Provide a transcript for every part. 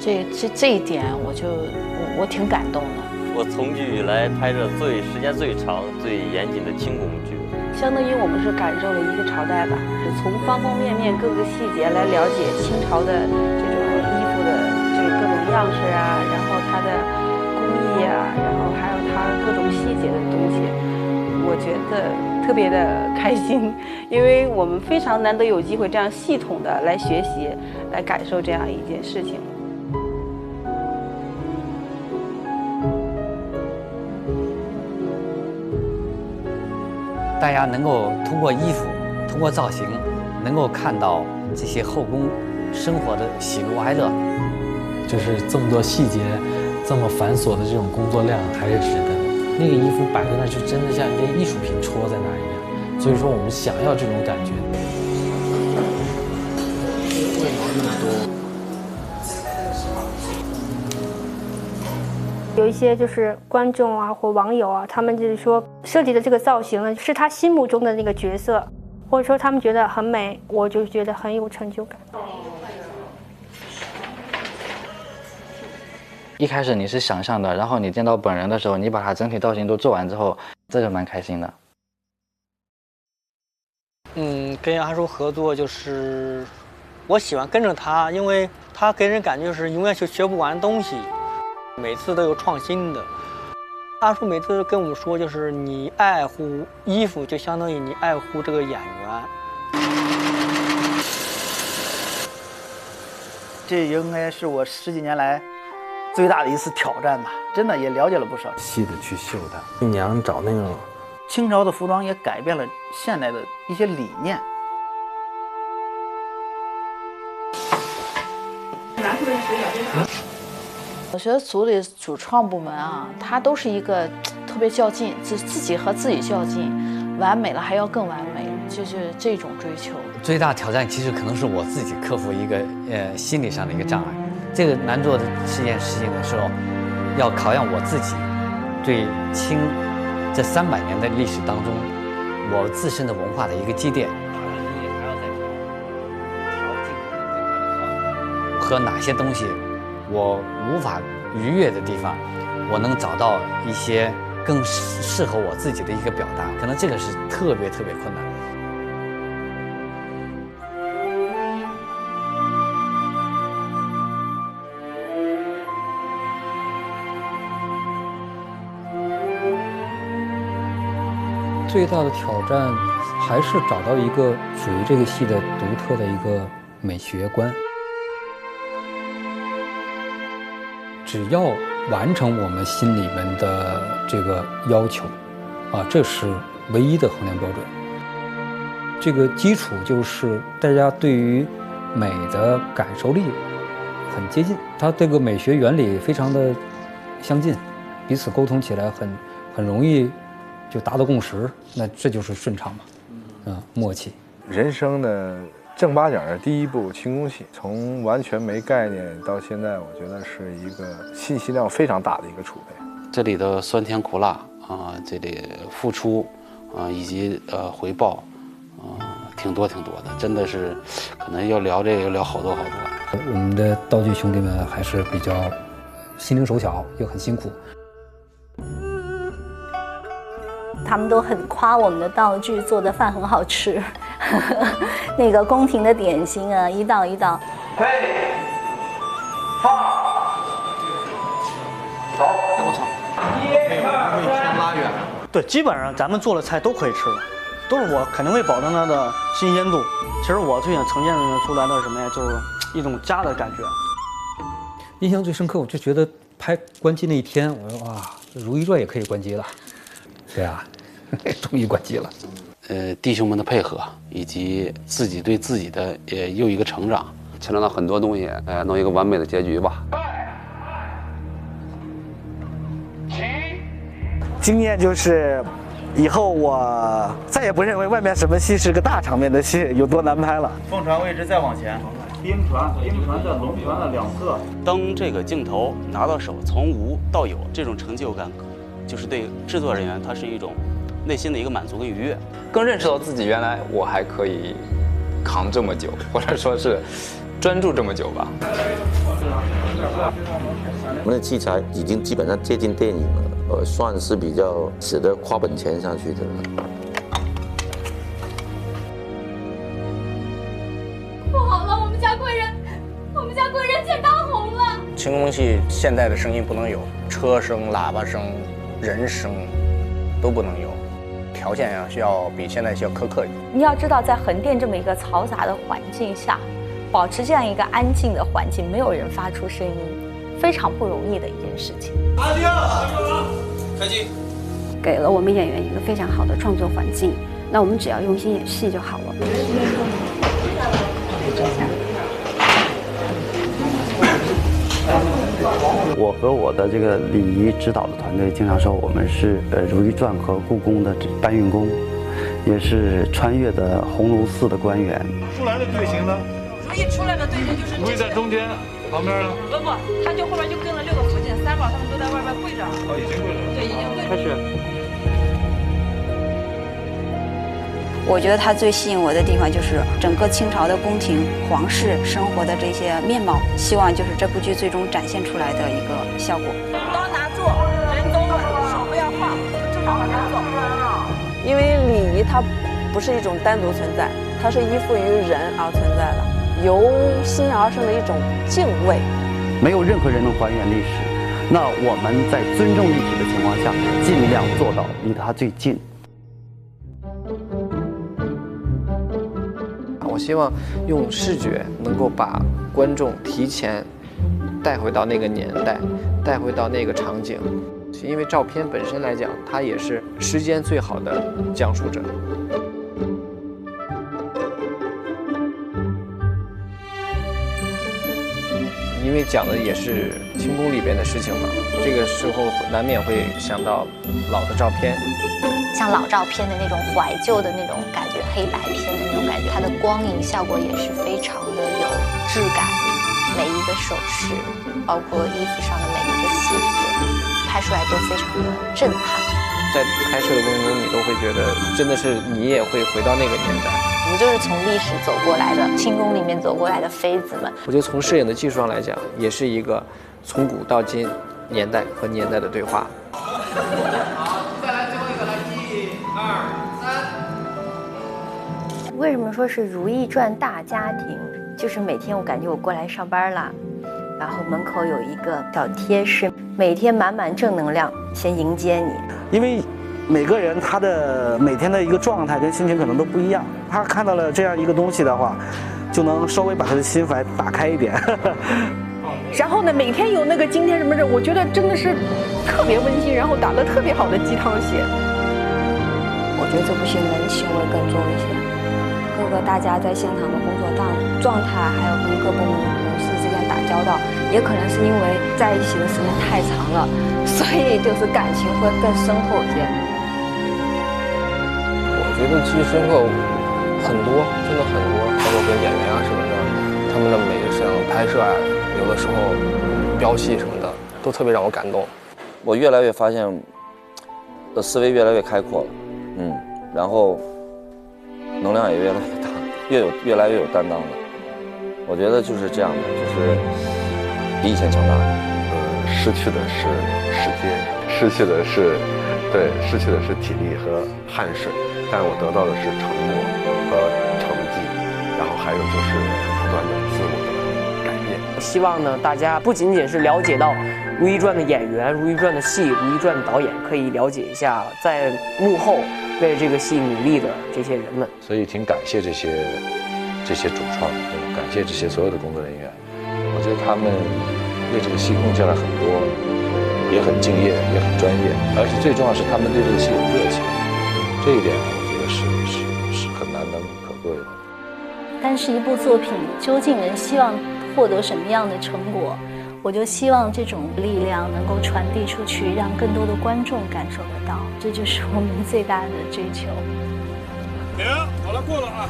这一点我挺感动的。我从剧以来拍摄时间最长、最严谨的清宫剧，相当于我们是感受了一个朝代吧，是从方方面面各个细节来了解清朝的这种衣服的这各种样式啊，然后它的工艺啊，然后还有它各种细节的东西，我觉得特别的开心，因为我们非常难得有机会这样系统的来学习，来感受这样一件事情。大家能够通过衣服、通过造型，能够看到这些后宫生活的喜怒哀乐，就是这么多细节，这么繁琐的这种工作量还是值得的。那个衣服摆在那儿，就真的像一件艺术品戳在那儿一样。所以说，我们想要这种感觉。为毛那么多？有一些就是观众啊或网友啊，他们就是说设计的这个造型呢，是他心目中的那个角色，或者说他们觉得很美，我就觉得很有成就感。一开始你是想象的，然后你见到本人的时候，你把它整体造型都做完之后，这就蛮开心的。跟杨叔合作就是我喜欢跟着他，因为他给人感觉是永远学不完东西，每次都有创新的。阿叔每次跟我们说，就是你爱护衣服，就相当于你爱护这个演员。这应该是我10几年来最大的一次挑战吧，真的也了解了不少。细的去绣它，新娘找那种清朝的服装也改变了现代的一些理念。我觉得组里主创部门啊，他都是一个特别较劲，自己和自己较劲，完美了还要更完美，就是这种追求。最大挑战其实可能是我自己克服一个心理上的一个障碍。这个难做的这件事情的时候，要考验我自己对清这300年的历史当中，我自身的文化的一个积淀。和哪些东西我无法逾越的地方，我能找到一些更适合我自己的一个表达，可能这个是特别困难。最大的挑战还是找到一个属于这个戏的独特的一个美学观。只要完成我们心里面的这个要求，这是唯一的衡量标准。这个基础就是大家对于美的感受力很接近，它这个美学原理非常的相近，彼此沟通起来很容易就达到共识，那这就是顺畅嘛，默契。人生的正八经的第一部清宫戏，从完全没概念到现在，我觉得是一个信息量非常大的一个储备。这里的酸甜苦辣这里付出以及回报挺多的，真的是可能要聊这个要聊好多。我们的道具兄弟们还是比较心灵手巧，又很辛苦。他们都很夸我们的道具做的饭很好吃，那个宫廷的点心啊，一道一道。备，放，走。我操！1、2、3，拉远。对，基本上咱们做的菜都可以吃了，都是我肯定会保证它的新鲜度。其实我最想呈现出来的是什么呀？就是一种家的感觉。印象最深刻，我就觉得拍关机那一天，我说哇，《如懿传》也可以关机了。对啊，终于关机了。弟兄们的配合，以及自己对自己的又一个成长，牵扯到很多东西，弄一个完美的结局吧。经验就是，以后我再也不认为外面什么戏是个大场面的戏有多难拍了。凤船位置再往前，兵船的龙船的两侧。当这个镜头拿到手，从无到有，这种成就感，就是对制作人员他是一种内心的一个满足跟愉悦，更认识到自己原来我还可以扛这么久，或者说是专注这么久吧。我们的器材已经基本上接近电影了，算是比较值得花本钱下去的了。不好了，我们家贵人见当红了。轻功戏现代的声音不能有，车声、喇叭声、人声都不能有，条件呀需要比现在需要苛刻一点。你要知道，在横店这么一个嘈杂的环境下，保持这样一个安静的环境，没有人发出声音，非常不容易的一件事情。阿弟啊，开机。给了我们演员一个非常好的创作环境，那我们只要用心演戏就好了。我和我的这个礼仪指导的团队经常说，我们是《如懿传》和故宫的搬运工，也是穿越的鸿胪寺的官员。出来的队形呢？如懿出来的队形就是如懿在中间，旁边呢？不，他就后边就跟了6个福晋3宝，他们都在外边跪着。哦，已经跪着了。对，已经跪着。开始。我觉得它最吸引我的地方就是整个清朝的宫廷皇室生活的这些面貌，希望就是这部剧最终展现出来的一个效果。刀拿住，人都稳，手不要晃，就正常往前走。因为礼仪它不是一种单独存在，它是依附于人而存在的，由心而生的一种敬畏。没有任何人能还原历史，那我们在尊重历史的情况下，尽量做到离它最近。我希望用视觉能够把观众提前带回到那个年代，带回到那个场景，因为照片本身来讲，它也是时间最好的讲述者。因为讲的也是清宫里边的事情嘛，这个时候难免会想到老的照片。像老照片的那种怀旧的那种感觉，黑白片的那种感觉，它的光影效果也是非常的有质感，每一个手势，包括衣服上的每一个细节，拍出来都非常的震撼。在拍摄的过程中，你都会觉得，真的是你也会回到那个年代。我们就是从历史走过来的，清宫里面走过来的妃子们。我觉得从摄影的技术上来讲，也是一个从古到今年代和年代的对话。为什么说是《如懿传》大家庭？就是每天我感觉我过来上班了，然后门口有一个小贴士，每天满满正能量，先迎接你。因为每个人他的每天的一个状态跟心情可能都不一样，他看到了这样一个东西的话，就能稍微把他的心怀打开一点。然后呢，每天有那个今天什么事，我觉得真的是特别温馨，然后打得特别好的鸡汤戏。我觉得这部戏人情味更重一些，各个大家在现场的工作状态，还有跟各部门的同事之间打交道，也可能是因为在一起的时间太长了，所以就是感情会更深厚一些。我觉得记忆深刻很多，真的很多，包括跟演员啊什么的，他们的每个摄像拍摄啊，有的时候飙戏什么的，都特别让我感动。我越来越发现，思维越来越开阔了，然后能量也越来越大，越来越有担当了。我觉得就是这样的，就是比以前强大。失去的是时间，失去的是体力和汗水，但我得到的是承诺和成绩，然后还有就是不断的自我的改变。希望呢，大家不仅仅是了解到《如懿传》的演员、《如懿传》的戏、《如懿传》的导演，可以了解一下在幕后为这个戏努力的这些人们。所以挺感谢这些主创，感谢这些所有的工作人员。我觉得他们为这个戏贡献了很多，也很敬业，也很专业，而且最重要是他们对这个戏有热情，这一点我觉得是很难能可贵的。但是一部作品究竟能希望获得什么样的成果，我就希望这种力量能够传递出去，让更多的观众感受得到，这就是我们最大的追求。停，好了，过了啊。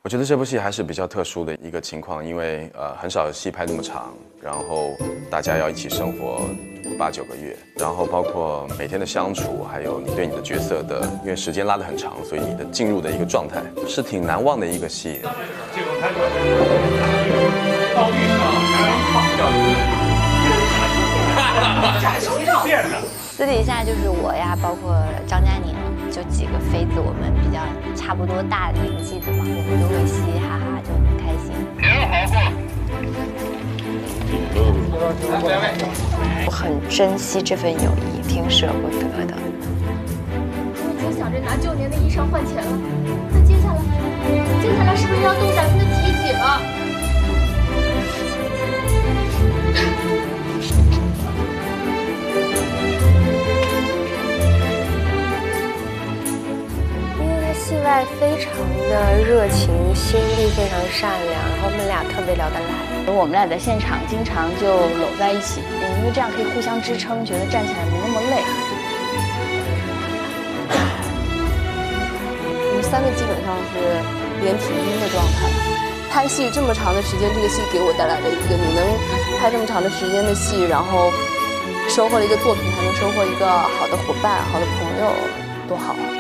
我觉得这部戏还是比较特殊的一个情况，因为很少有戏拍那么长，然后大家要一起生活8、9个月，然后包括每天的相处，还有你对你的角色的，因为时间拉得很长，所以你的进入的一个状态是挺难忘的一个戏。私底下就是我呀，包括张嘉宁，就几个妃子，我们比较差不多大年纪的嘛，我们都会嘻嘻哈哈，就很开心。我很珍惜这份友谊，挺舍不得的。我已经想着拿旧年的衣裳换钱了，那接下来是不是要动咱们的体己了？戏外非常的热情，心地非常善良，然后我们俩特别聊得来。我们俩在现场经常就搂在一起，因为这样可以互相支撑，觉得站起来没那么累。我们3个基本上是连体婴的状态。拍戏这么长的时间，这个戏给我带来的一个，你能拍这么长的时间的戏，然后收获了一个作品，还能收获一个好的伙伴、好的朋友，多好啊！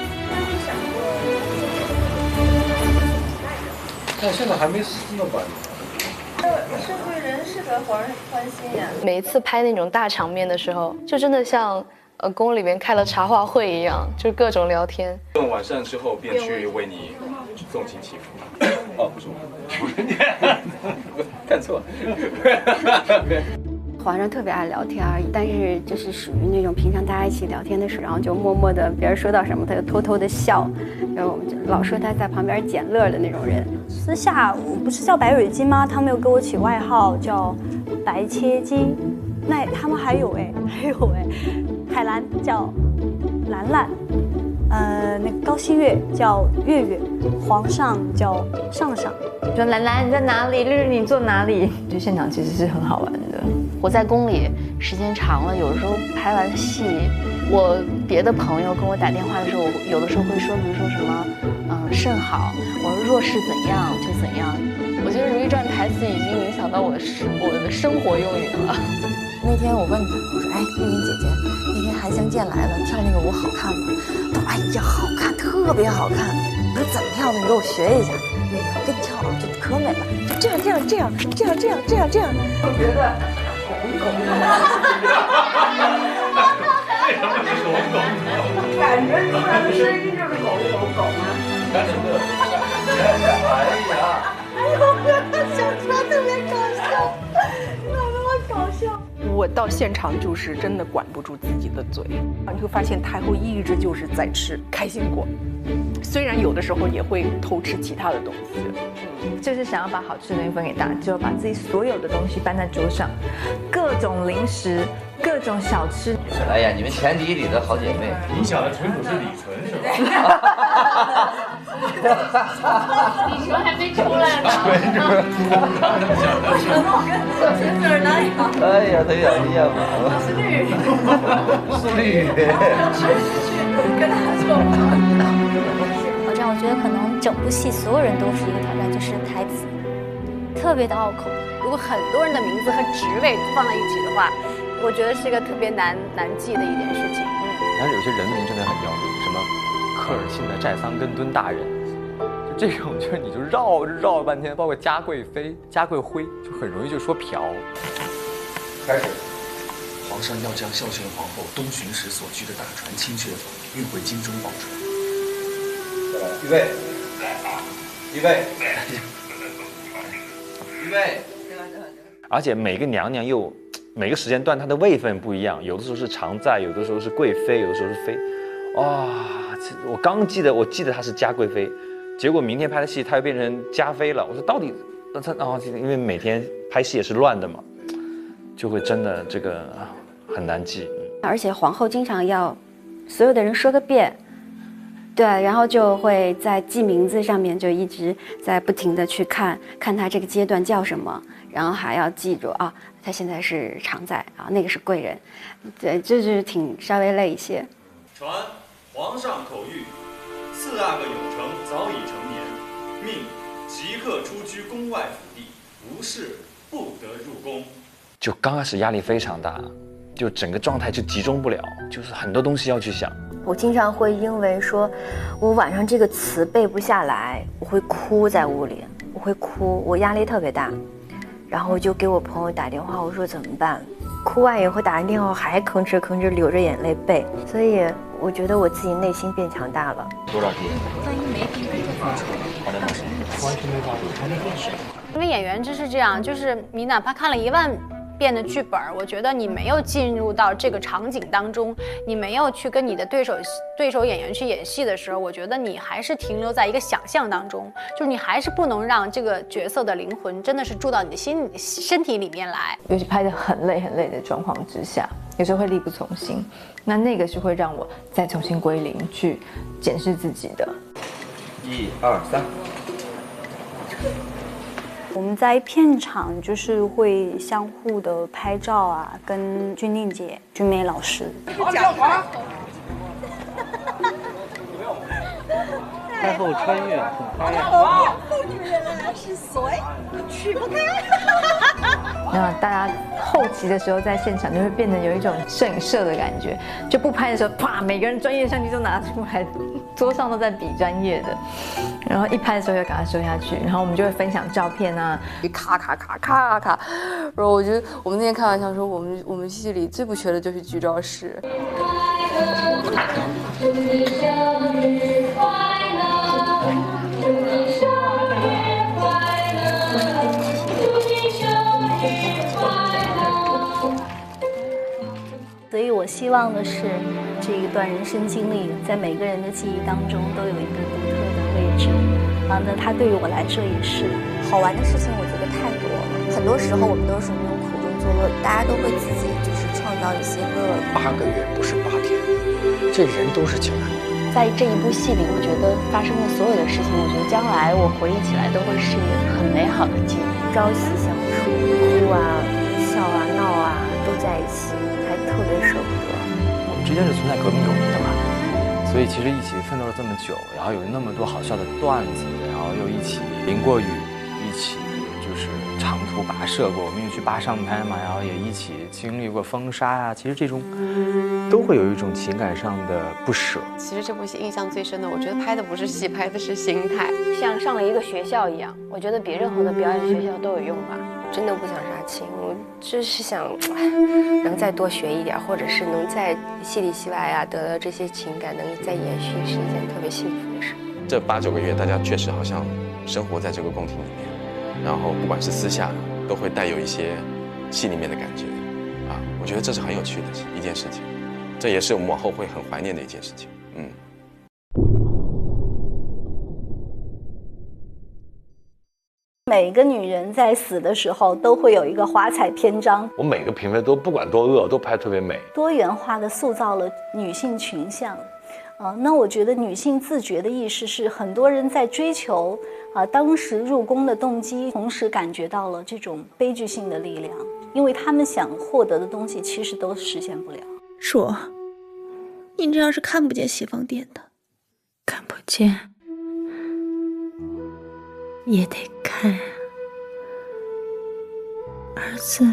但现在还没死呢吧？社会人士得皇上欢心呀。每一次拍那种大场面的时候，就真的像宫里面开了茶话会一样，就各种聊天。晚上之后便去为你送亲祈福。哦，不是我，不是你，看错了。皇上特别爱聊天，但是就是属于那种平常大家一起聊天的时候，然后就默默的，别人说到什么他就偷偷的笑，然后我们就老说他在旁边捡乐的那种人。私下我不是叫白蕊金吗？他们又给我起外号叫白切金，那他们还有海兰叫兰兰，那个高希月叫月月，皇上叫上上。说兰兰你在哪里？绿绿你坐哪里？就现场其实是很好玩的。我在宫里时间长了，有的时候拍完戏，我别的朋友跟我打电话的时候，我有的时候会说，比如说什么，甚好，我说若是怎样就怎样。我觉得《如懿传》台词已经影响到我的生活用语了。那天我问他，我说，哎，玉云姐姐，那天韩香见来了，跳那个舞好看吗？他说，哎呀，好看，特别好看。我说怎么跳的？你给我学一下。哎呀，跟你跳啊，就可美了，就这样。我觉得。狗狗，为什么是狗狗？感觉出来的声音就是狗吗？哎呦，想出来特别搞笑，怎么那么搞笑？我到现场就是真的管不住自己的嘴，你会发现太后一直就是在吃开心果，虽然有的时候也会偷吃其他的东西。就是想要把好吃的东西分给大家，就把自己所有的东西搬在桌上，各种零食，各种小吃。哎呀，你们前底里的好姐妹，你想的纯属是李纯是吧？李纯还没出来呢。我跟小儿哪有？哎呀，他养你养完了。是绿，是绿。去，跟他说。我觉得可能整部戏所有人都是一个挑战，就是台词特别的拗口。如果很多人的名字和职位放在一起的话，我觉得是一个特别难记的一件事情。但是有些人名真的很要命，什么科尔沁的寨桑根敦大人，就这种就是你就绕了半天，包括嘉贵妃、嘉贵妃，就很容易就说嫖。开始，皇上要将孝宣皇后东巡时所居的大船清阙坊运回京中保存。预备，预备，预备。而且每个娘娘又每个时间段她的位分不一样，有的时候是常在，有的时候是贵妃，有的时候是妃。哇，我记得她是嘉贵妃，结果明天拍的戏她又变成嘉妃了。我说到底，因为每天拍戏也是乱的嘛，就会真的这个很难记。而且皇后经常要所有的人说个遍。对，然后就会在记名字上面就一直在不停的去看他这个阶段叫什么，然后还要记住啊，他现在是常在啊，那个是贵人，对，就是稍微累一些。传皇上口谕，4阿哥永成早已成年，命即刻出居宫外府邸，无事不得入宫。就刚开始压力非常大，就整个状态就集中不了，就是很多东西要去想。我经常会因为说我晚上这个词背不下来，我会哭在屋里，我会哭，我压力特别大，然后我就给我朋友打电话，我说怎么办？哭完以后打完电话还吭哧吭哧流着眼泪背，所以我觉得我自己内心变强大了。多少天？因为演员就是这样，就是你哪怕看了1万遍的剧本，我觉得你没有进入到这个场景当中，你没有去跟你的对手演员去演戏的时候，我觉得你还是停留在一个想象当中，就是你还是不能让这个角色的灵魂真的是住到你的身体里面来。尤其拍得很累的状况之下，有时候会力不从心，那个是会让我再重新归零去检视自己的。1、2、3。我们在片场就是会相互的拍照啊，跟君令姐、君美老师。讲话。太后穿越很开呀。妇女人是谁？去不开。那大家后期的时候在现场就会变得有一种摄影社的感觉，就不拍的时候，啪，每个人专业相机都拿出来，桌上都在比专业的，然后一拍的时候就赶快收下去，然后我们就会分享照片啊，咔咔咔咔咔，然后我觉得我们那天开玩笑说，我们戏里最不缺的就是剧照师。所以我希望的是，这一段人生经历在每个人的记忆当中都有一个独特的位置。那它对于我来说也是。好玩的事情，我觉得太多了。很多时候我们都是那种苦中作乐，大家都会自己就是创造一些个8个月不是8天，这人都是情感。在这一部戏里，我觉得发生的所有的事情，我觉得将来我回忆起来都会是很美好的记忆。朝夕相处，哭啊、笑啊、闹啊，都在一起，还特别舍不得。我们之间是存在革命友谊的嘛，所以其实一起奋斗了这么久，然后有那么多好笑的段子，然后又一起淋过雨，一起就是长途跋涉过，我们也去坝上拍嘛，然后也一起经历过风沙啊，其实这种都会有一种情感上的不舍。其实这部戏印象最深的，我觉得拍的不是戏，拍的是心态，像上了一个学校一样，我觉得比任何的表演学校都有用吧。真的不想杀青，我就是想能再多学一点，或者是能在戏里戏外啊得到这些情感，能再延续，是一件特别幸福的事。这8、9个月，大家确实好像生活在这个宫廷里面，然后不管是私下，都会带有一些戏里面的感觉，啊，我觉得这是很有趣的一件事情，这也是我们往后会很怀念的一件事情。每个女人在死的时候都会有一个华彩篇章。我每个嫔妃都不管多恶，都拍特别美，多元化的塑造了女性群像。那我觉得女性自觉的意识是很多人在追求当时入宫的动机，同时感觉到了这种悲剧性的力量，因为他们想获得的东西其实都实现不了。说，你这样是看不见西方殿的，看不见也得看。儿子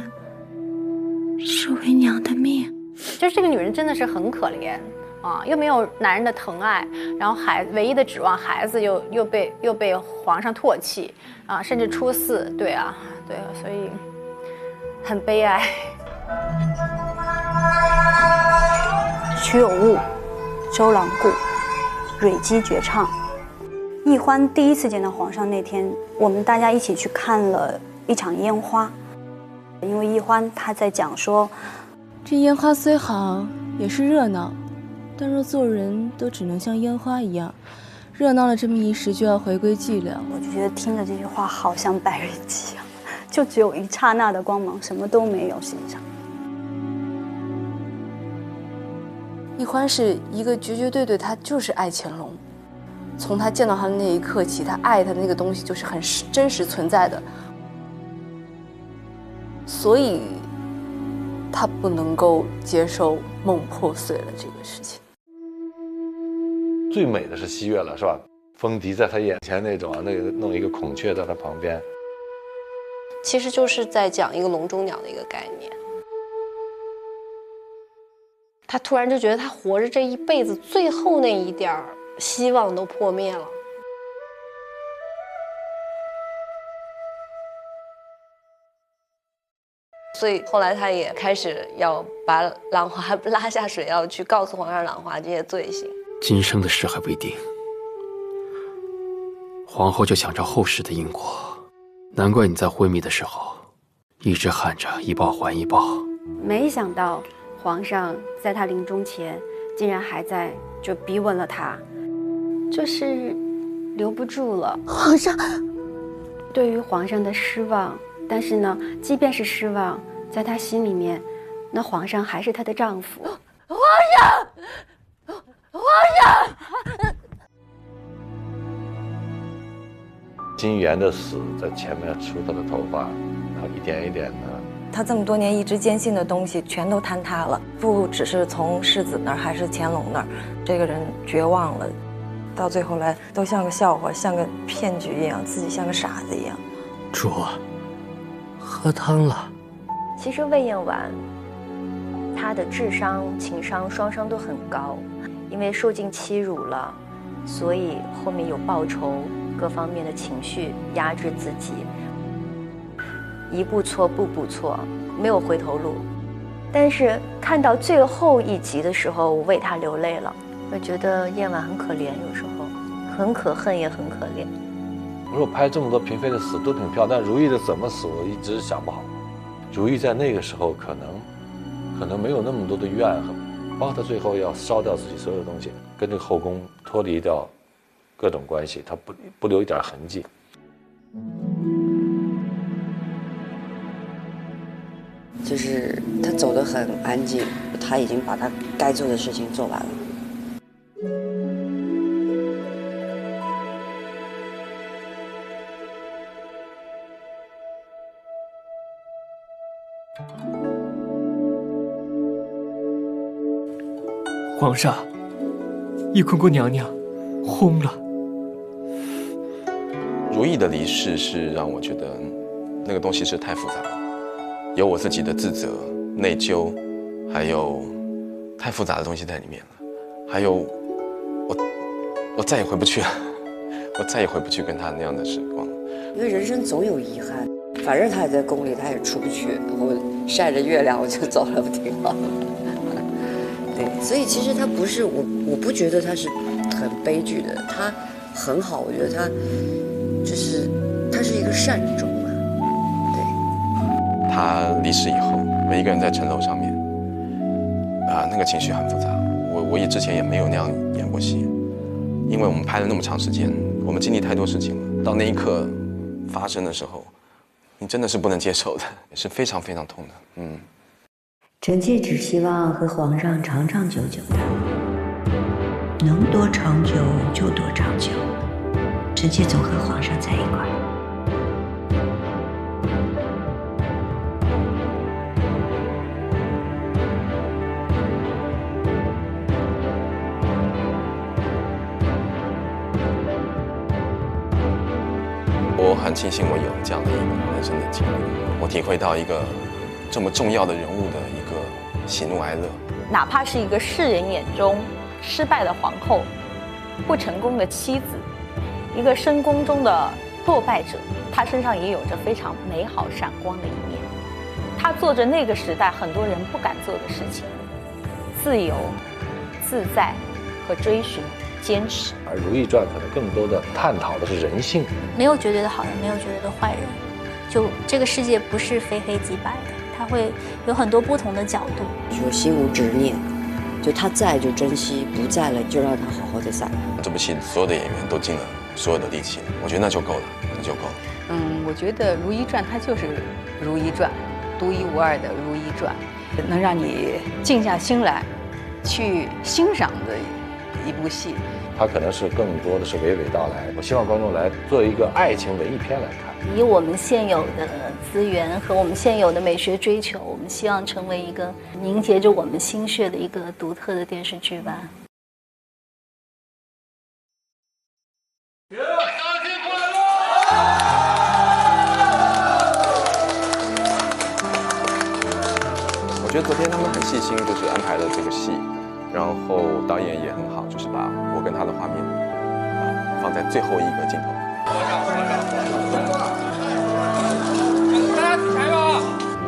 是为娘的命。就是这个女人真的是很可怜啊，又没有男人的疼爱，然后唯一的指望孩子又被皇上唾弃啊，甚至出4，对啊，所以很悲哀。曲有误，周郎顾，蕊姬绝唱。奕欢第一次见到皇上那天，我们大家一起去看了一场烟花，因为奕欢他在讲说，这烟花虽好，也是热闹，但若做人都只能像烟花一样，热闹了这么一时就要回归寂寥。我就觉得听着这句话好像白日鸡啊，就只有一刹那的光芒，什么都没有欣赏。奕欢是一个绝对，他就是爱乾隆。从他见到他的那一刻起，他爱他的那个东西就是很真实存在的，所以他不能够接受梦破碎了这个事情。最美的是西月了，是吧？风笛在他眼前那种，那个弄一个孔雀在他旁边，其实就是在讲一个笼中鸟的一个概念。他突然就觉得他活着这一辈子最后那一点希望都破灭了。所以后来他也开始要把兰花拉下水，要去告诉皇上兰花这些罪行。今生的事还未定，皇后就想着后世的因果，难怪你在昏迷的时候一直喊着一报还一报。没想到皇上在他临终前竟然还在就逼问了他，就是留不住了。皇上，对于皇上的失望，但是呢，即便是失望，在他心里面，那皇上还是她的丈夫。皇上，皇上。金元的死在前面梳他的头发，然后一点一点的。他这么多年一直坚信的东西全都坍塌了，不只是从世子那儿，还是乾隆那儿，这个人绝望了，到最后来都像个笑话，像个骗局一样，自己像个傻子一样。主，喝汤了。其实魏嬿婉，她的智商、情商双双都很高，因为受尽欺辱了，所以后面有报仇，各方面的情绪压制自己。一步错步步错，没有回头路。但是看到最后一集的时候，我为他流泪了。我觉得嬿婉很可怜，有时候很可恨也很可怜。如果拍这么多嫔妃的死都挺漂亮，但如懿的怎么死我一直想不好。如懿在那个时候可能没有那么多的怨恨，包括她最后要烧掉自己所有的东西，跟这个后宫脱离掉各种关系，她不留一点痕迹。就是他走得很安静，他已经把他该做的事情做完了。皇上，懿坤姑娘娘轰了。如懿的离世是让我觉得那个东西是太复杂了。有我自己的自责、内疚，还有太复杂的东西在里面了。还有我再也回不去了，我再也回不去跟他那样的时光了。因为人生总有遗憾，反正他也在宫里，他也出不去，我晒着月亮我就走了，不挺好？对，所以其实他不是我不觉得他是很悲剧的，他很好，我觉得他就是他是一个善终。他离世以后，我一个人在城楼上面，那个情绪很复杂。我之前也没有那样演过戏，因为我们拍了那么长时间，我们经历太多事情了。到那一刻发生的时候，你真的是不能接受的，也是非常非常痛的。臣妾只希望和皇上长长久久的，能多长久就多长久。臣妾总和皇上在一块儿。我很庆幸我有这样的一个人生的经历，我体会到一个这么重要的人物的一个喜怒哀乐。哪怕是一个世人眼中失败的皇后，不成功的妻子，一个深宫中的落败者，她身上也有着非常美好闪光的一面。她做着那个时代很多人不敢做的事情，自由、自在和追寻。坚持，而《如懿传》可能更多的探讨的是人性，没有绝对的好人，没有绝对的坏人，就这个世界不是非黑即白的，它会有很多不同的角度。就心无执念，就他在就珍惜，不在了就让他好好的在。这部戏所有的演员都尽了所有的力气，我觉得那就够了，那就够了。我觉得《如懿传》它就是《如懿传》，独一无二的《如懿传》，能让你静下心来去欣赏的一部戏。它可能是更多的是娓娓道来。我希望观众来做一个爱情文艺片来看。以我们现有的资源和我们现有的美学追求，我们希望成为一个凝结着我们心血的一个独特的电视剧吧。觉得昨天他们很细心，就是安排了这个戏，然后导演也很好，就是把我跟他的画面放在最后一个镜头。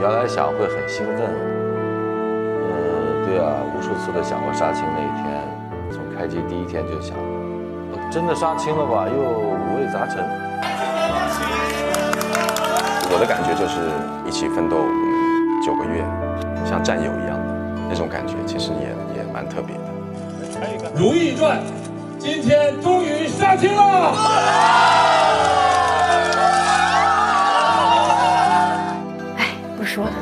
原来想会很兴奋，对啊，无数次的想过杀青那一天，从开机第一天就想，真的杀青了吧，又五味杂陈。我的感觉就是一起奋斗9个月，像战友一样的那种感觉，其实也蛮特别的。《如懿传》今天终于杀青了。不说了，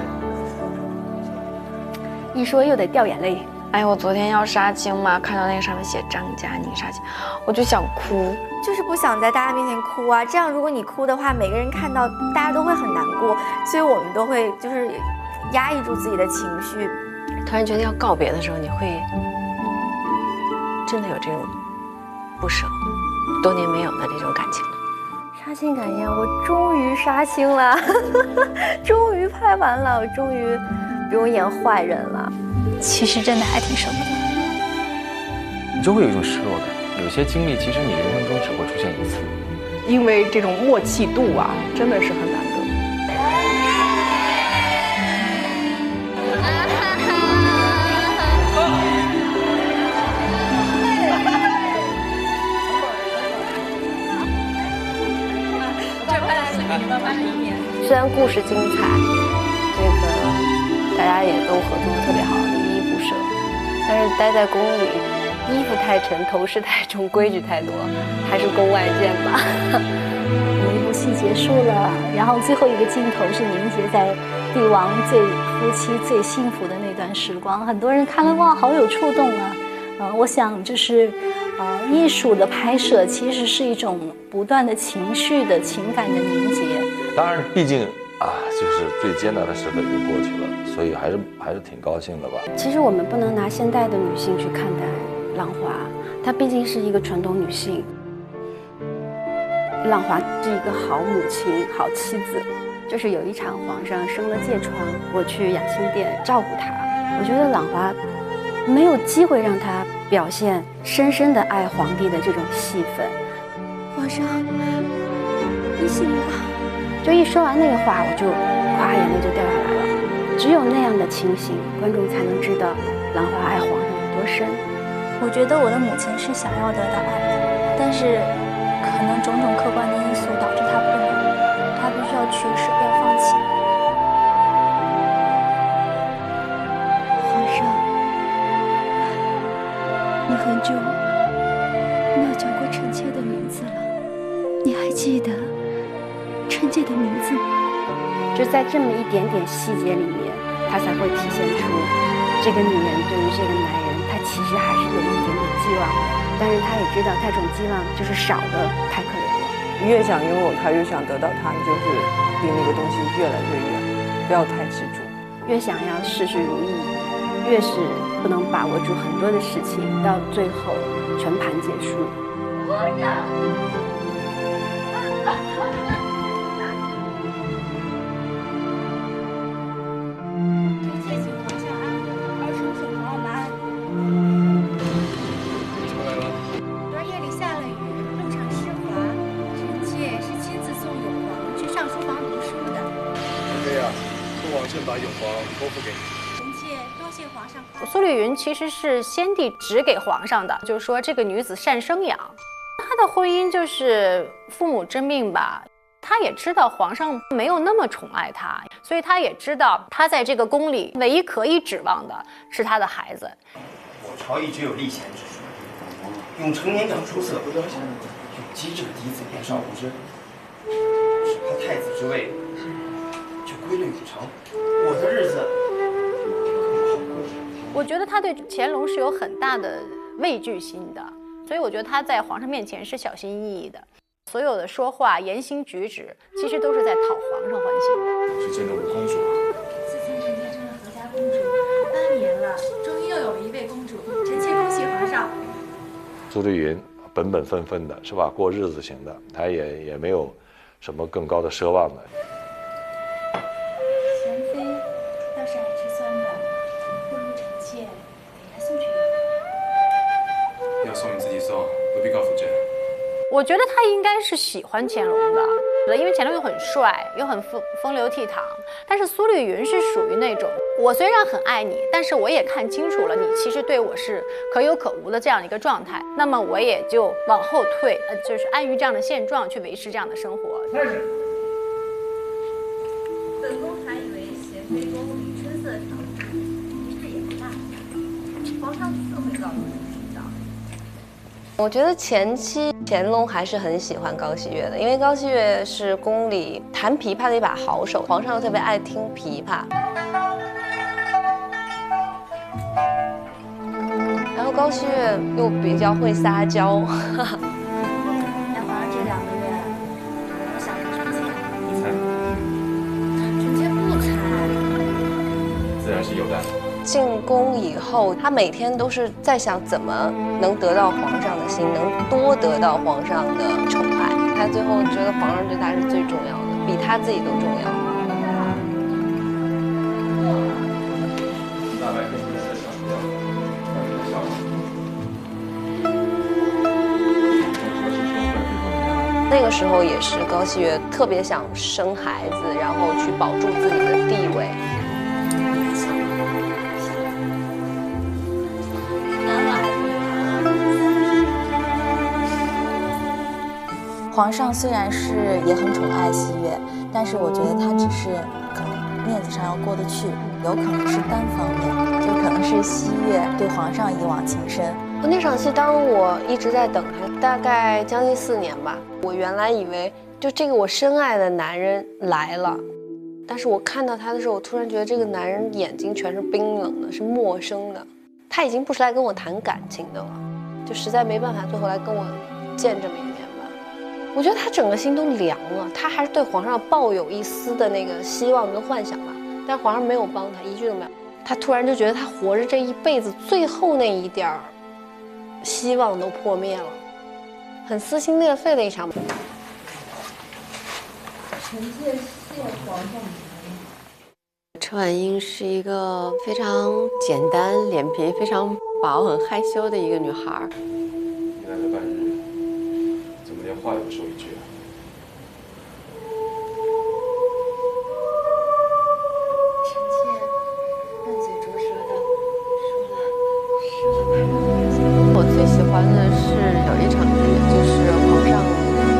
一说又得掉眼泪。哎，我昨天要杀青嘛，看到那个上面写张嘉宁杀青，我就想哭，就是不想在大家面前哭啊。这样如果你哭的话，每个人看到大家都会很难过，所以我们都会就是压抑住自己的情绪。突然觉得要告别的时候，你会真的有这种不舍，多年没有的那种感情了。杀青感言，我终于杀青了，终于拍完了，我终于不用演坏人了。其实真的还挺舍不得，你就会有一种失落感。有些经历其实你人生中只会出现一次，因为这种默契度啊，真的是很难得。虽然故事精彩，这个大家也都合作得特别好，依依不舍，但是待在宫里，衣服太沉，头饰太重，规矩太多，还是宫外见吧。有一部戏结束了，然后最后一个镜头是凝结在帝王夫妻最幸福的那段时光，很多人看了哇，好有触动啊。我想就是艺术的拍摄其实是一种不断的情绪的情感的凝结。当然，毕竟就是最艰难的时刻已经过去了，所以还是挺高兴的吧。其实我们不能拿现代的女性去看待浪华，她毕竟是一个传统女性。浪华是一个好母亲、好妻子。就是有一场皇上生了疥疮，我去养心殿照顾她。我觉得浪华没有机会让她表现深深的爱皇帝的这种戏份。皇上，你醒了。就一说完那个话，我就哗眼泪就掉下来了。只有那样的情形，观众才能知道兰花爱皇上有多深。我觉得我的母亲是想要得到爱的，但是可能种种客观的因素导致她不能，她必须要取舍，要放弃。皇上，你很久没有叫过臣妾的名字了，你还记得臣妾的名字吗？就在这么一点点细节里面，他才会体现出这个女人对于这个男人，她其实还是有一点点寄望的，但是她也知道这种寄望就是少的太可怜了。越想拥有它，越想得到它，你就是离那个东西越来越远，不要太执着。越想要事事如意，越是不能把握住很多的事情，到最后全盘结束。皇上。把永皇托付给你。臣妾多谢皇上。苏丽云其实是先帝指给皇上的，就是说这个女子善生养。她的婚姻就是父母之命吧。她也知道皇上没有那么宠爱她，所以她也知道她在这个宫里唯一可以指望的是她的孩子。我朝一直有立贤之说，用成年长出色，用机智的嫡子年少无知，使他太子之位就归了永成，我的日子更好过。我觉得他对乾隆是有很大的畏惧心的，所以我觉得他在皇上面前是小心翼翼的，所有的说话、言行举止，其实都是在讨皇上欢心的。是见到我公主。自从臣妾成了何家公主8年了，终于又有了一位公主，臣妾恭喜皇上。苏丽云本本分分的是吧？过日子型的，她也没有什么更高的奢望的。贤妃倒是爱吃酸的。我觉得他应该是喜欢乾隆的，因为乾隆又很帅，又很风流倜傥。但是苏丽云是属于那种，我虽然很爱你，但是我也看清楚了你其实对我是可有可无的这样的一个状态，那么我也就往后退，就是安于这样的现状，去维持这样的生活。开始。本宫还以为贤妃宫里春色常驻，仪式也不大。皇上自会告诉你的。我觉得前期乾隆还是很喜欢高熹月的，因为高熹月是宫里弹琵琶的一把好手，皇上又特别爱听琵琶。然后高熹月又比较会撒娇。那皇上这2个月，我想着臣妾。你猜？臣妾不猜。自然是有的。进宫以后，他每天都是在想怎么能得到皇上的心，能多得到皇上的宠爱。他最后觉得皇上对他是最重要的，比他自己都重要。那个时候也是高熹月特别想生孩子，然后去保住自己的地位。皇上虽然是也很宠爱熹月，但是我觉得他只是可能面子上要过得去，有可能是单方面，就可能是熹月对皇上一往情深。那场戏，当我一直在等他，大概将近4年吧。我原来以为就这个我深爱的男人来了，但是我看到他的时候，我突然觉得这个男人眼睛全是冰冷的，是陌生的。他已经不是来跟我谈感情的了，就实在没办法，最后来跟我见这么一面吧。我觉得他整个心都凉了，他还是对皇上抱有一丝的那个希望跟幻想吧，但是皇上没有帮他，一句都没有。他突然就觉得他活着这一辈子最后那一点儿希望都破灭了，很撕心裂肺的一场。臣妾谢皇上。车婉英是一个非常简单、脸皮非常薄、很害羞的一个女孩。你来了半日，怎么连话也不说一句啊？臣妾笨嘴拙舌的说了。我最喜欢的是有一场戏，就是皇上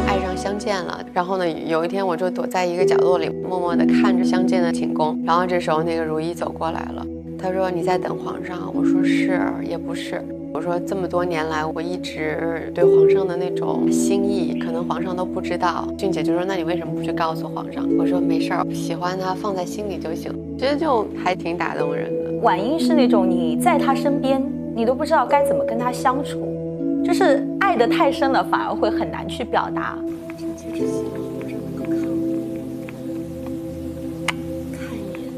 爱上相见了，然后呢，有一天我就躲在一个角落里，默默地看着相见的寝宫。然后这时候那个如懿走过来了，她说：“你在等皇上？”我说：“是，也不是。”我说：“这么多年来，我一直对皇上的那种心意，可能皇上都不知道。”俊姐就说：“那你为什么不去告诉皇上？”我说：“没事儿，喜欢他放在心里就行。”觉得就还挺打动人的。婉英是那种你在他身边，你都不知道该怎么跟他相处，就是爱得太深了，反而会很难去表达。臣妾只希望皇上能够看我，看一眼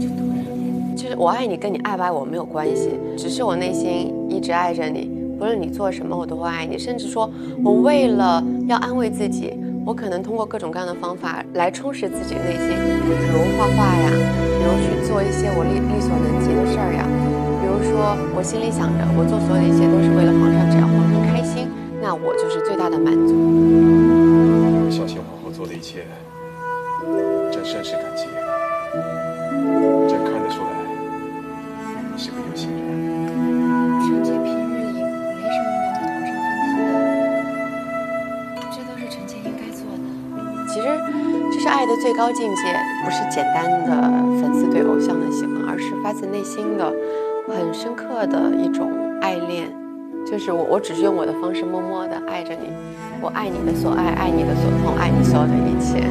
就多少眼。就是我爱你跟你爱不爱我没有关系，只是我内心一直爱着你，不论你做什么我都会爱你，甚至说我为了要安慰自己，我可能通过各种各样的方法来充实自己的内心，比如画画呀，比如去做一些我力所能及的事儿呀，比如说我心里想着我做所有的一切都是为了皇上，只要皇上开心，那我就是最大的满足。孝贤皇后做的一切，朕甚是感激。朕看得出来，你是个有心人。臣妾平日里没什么能跟皇上分担的，这都是臣妾应该做的。其实这是爱的最高境界，不是简单的粉丝对偶像的喜欢，而是发自内心的、很深刻的一种爱恋。就是我只是用我的方式默默的爱着你，我爱你的所爱，爱你的所痛，爱你所有的一切。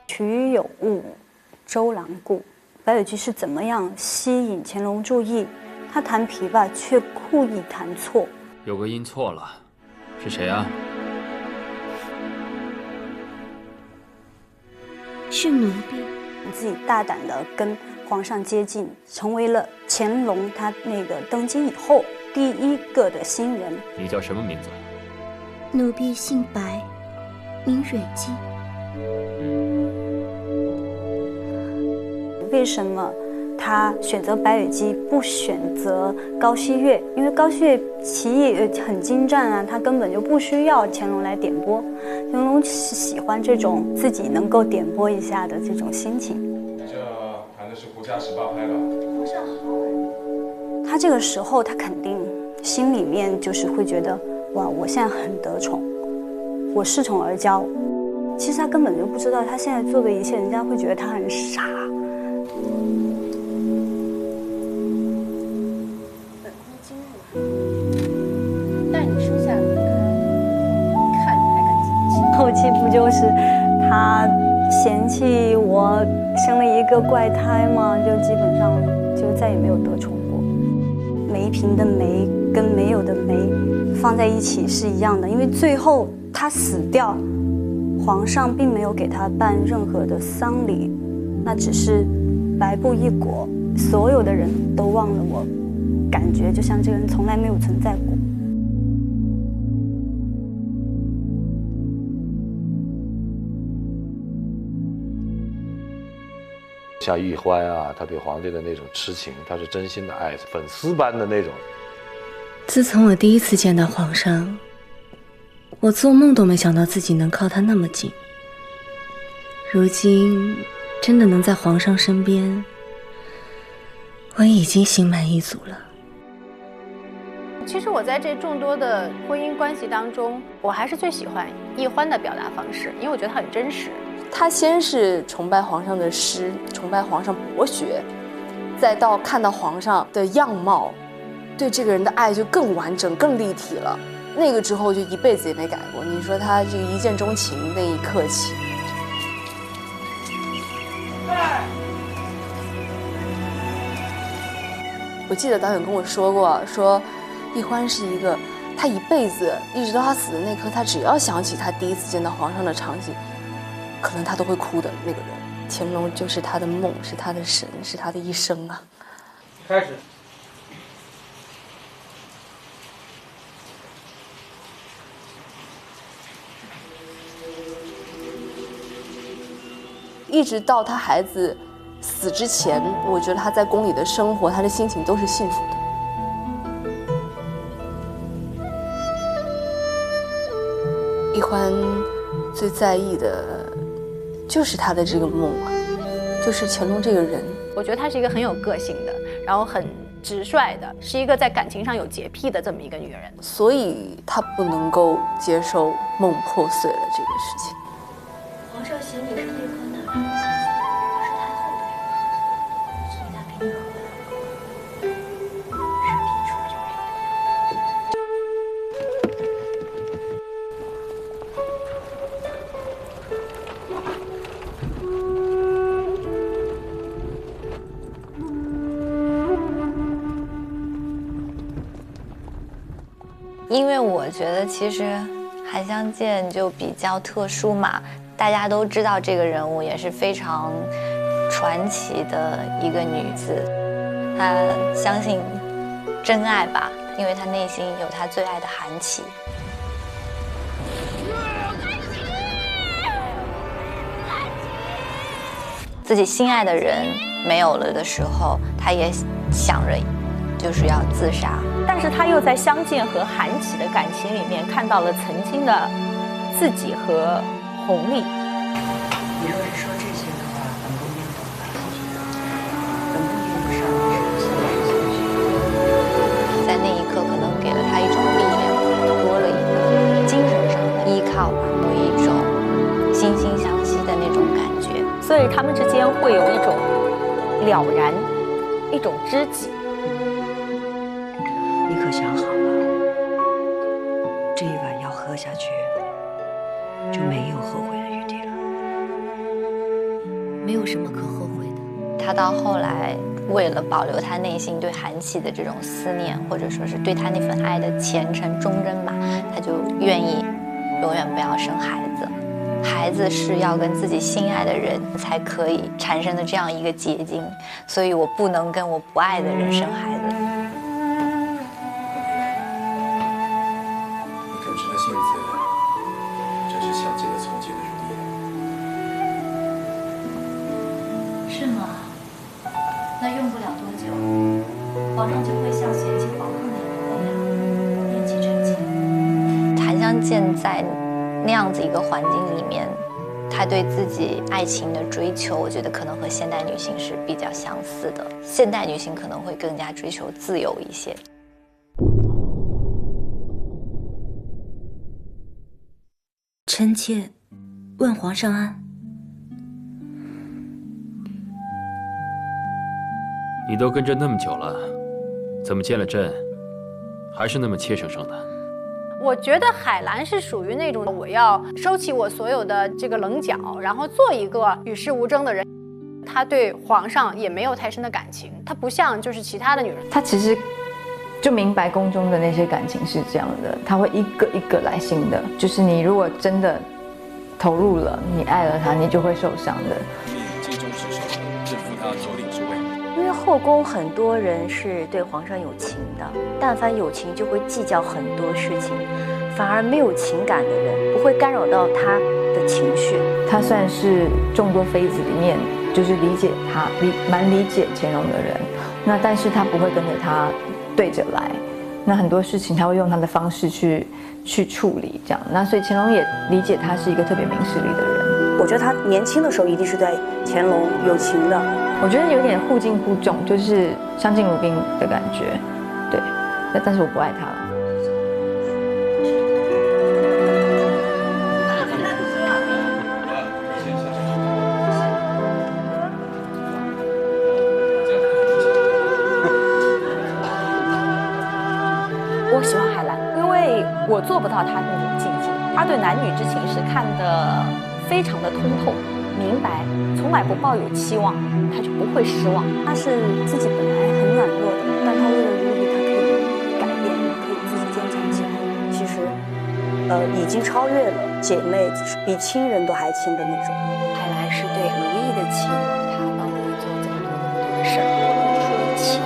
曲有误，周郎顾。白羽居是怎么样吸引乾隆注意？他弹琵琶却故意弹错。有个音错了，是谁啊？是奴婢。自己大胆的跟皇上接近，成为了乾隆他那个登基以后第一个的新人。你叫什么名字？奴婢姓白，名蕊姬。为什么他选择白羽姬不选择高希月？因为高希月棋艺很精湛啊，他根本就不需要乾隆来点拨。乾隆喜欢这种自己能够点拨一下的这种心情。这弹的是胡家18拍了。不是好。他这个时候他肯定心里面就是会觉得，哇，我现在很得宠，我恃宠而骄。其实他根本就不知道，他现在做的一切，人家会觉得他很傻。但你收下离开，看你还敢进去？后期不就是他嫌弃我生了一个怪胎吗？就基本上就再也没有得宠过。梅嫔的梅跟没有的梅放在一起是一样的，因为最后他死掉，皇上并没有给他办任何的丧礼，那只是白布一裹，所有的人都忘了我，感觉就像这个人从来没有存在过。像奕欢啊，他对皇帝的那种痴情，他是真心的爱，粉丝般的那种。自从我第一次见到皇上，我做梦都没想到自己能靠他那么近。如今真的能在皇上身边，我已经心满意足了。其实我在这众多的婚姻关系当中，我还是最喜欢奕欢的表达方式，因为我觉得他很真实。他先是崇拜皇上的诗，崇拜皇上博学，再到看到皇上的样貌，对这个人的爱就更完整、更立体了。那个之后就一辈子也没改过。你说他这个一见钟情那一刻起，我记得导演跟我说过，说奕欢是一个他一辈子一直到他死的那刻，他只要想起他第一次见到皇上的场景，可能他都会哭的那个人。乾隆就是他的梦，是他的神，是他的一生啊。开始。一直到他孩子死之前，我觉得他在宫里的生活，他的心情都是幸福的。奕欢最在意的就是他的这个梦啊，就是乾隆这个人。我觉得她是一个很有个性的，然后很直率的，是一个在感情上有洁癖的这么一个女人。所以她不能够接受梦破碎了这个事情。皇上嫌你是内科男人，我是太后的人，所以他给你喝了。视频出就因为我觉得其实韩湘剑就比较特殊嘛，大家都知道这个人物也是非常传奇的一个女子，她相信真爱吧，因为她内心有她最爱的韩琦。自己心爱的人没有了的时候，她也想着就是要自杀。但是他又在湘剑和韩琦的感情里面看到了曾经的自己和弘历。你若是说这些的话，本宫应懂了。本宫用不上你是在那一刻，可能给了他一种力量，多了一个精神上的依靠吧，有一种惺惺相惜的那种感觉。所以他们之间会有一种了然，一种知己。你可想好了，这一碗要喝下去，就没有后悔的余地了。没有什么可后悔的。他到后来为了保留他内心对韩琦的这种思念，或者说是对他那份爱的虔诚忠贞吧，他就愿意永远不要生孩子。孩子是要跟自己心爱的人才可以产生的这样一个结晶，所以我不能跟我不爱的人生孩子。耿直的性子，真是想借的从前的如意。是吗？皇上就会像嫌弃皇后那样厌弃臣妾。檀香见在那样子一个环境里面，她对自己爱情的追求，我觉得可能和现代女性是比较相似的。现代女性可能会更加追求自由一些。臣妾问皇上安。你都跟朕那么久了，怎么见了朕，还是那么怯生生的？我觉得海兰是属于那种我要收起我所有的这个棱角，然后做一个与世无争的人。她对皇上也没有太深的感情，她不像就是其他的女人。她其实就明白宫中的那些感情是这样的，她会一个一个来信的。就是你如果真的投入了，你爱了他，你就会受伤的。尽忠职守，任负他头领之位。因为后宫很多人是对皇上有情的，但凡有情就会计较很多事情，反而没有情感的人不会干扰到他的情绪。他算是众多妃子里面就是理解他蛮理解乾隆的人，那但是他不会跟着他对着来，那很多事情他会用他的方式去处理，这样。那所以乾隆也理解他是一个特别明事理的人。我觉得他年轻的时候一定是对乾隆有情的。我觉得有点互敬互重，就是相敬如宾的感觉，对。但是我不爱他了。我喜欢海兰，因为我做不到她那种境界。她对男女之情是看得非常的通透、明白，从来不抱有期望，她就不会失望。她是自己本来很软弱的，但她为了如意，她可以改变，可以自己坚强起来。其实，已经超越了姐妹，比亲人都还亲的那种。海兰是对如意的情，她帮如意做这么多的事儿，除了情。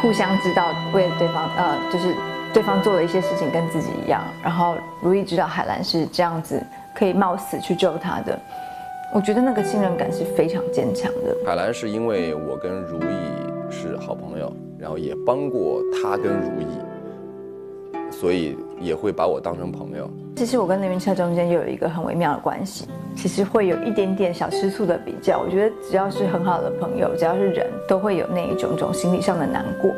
互相知道为对方，就是对方做了一些事情跟自己一样，然后如意知道海兰是这样子，可以冒死去救他的。我觉得那个信任感是非常坚强的。海兰是因为我跟如意是好朋友，然后也帮过他跟如意，所以也会把我当成朋友。其实我跟凌云彻中间又有一个很微妙的关系，其实会有一点点小吃醋的比较。我觉得只要是很好的朋友，只要是人都会有那一种心理上的难过。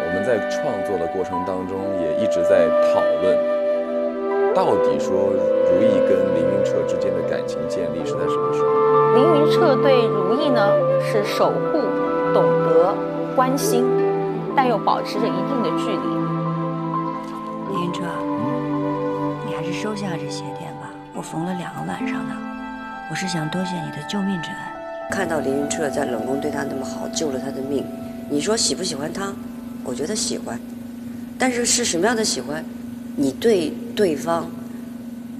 我们在创作的过程当中也一直在讨论，到底说如意跟凌云彻之间的感情建立是在什么时候？凌云彻对如意呢是守护、懂得、关心，但又保持着一定的距离。凌云彻，你还是收下这鞋垫吧，我缝了2个晚上呢。我是想多谢你的救命之恩。看到凌云彻在冷宫对他那么好，救了他的命，你说喜不喜欢他？我觉得喜欢，但是是什么样的喜欢？你对对方，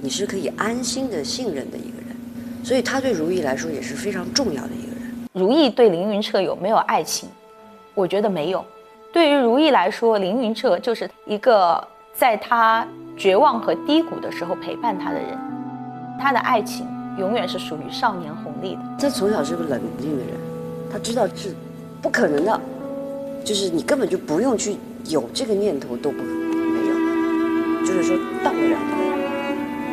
你是可以安心的信任的一个人，所以他对如意来说也是非常重要的一个人。如意对凌云彻有没有爱情？我觉得没有。对于如意来说，凌云彻就是一个在他绝望和低谷的时候陪伴他的人，他的爱情永远是属于少年红利的。他从小是个冷静的人，他知道是不可能的，就是你根本就不用去有这个念头都没有，就是说到不了的。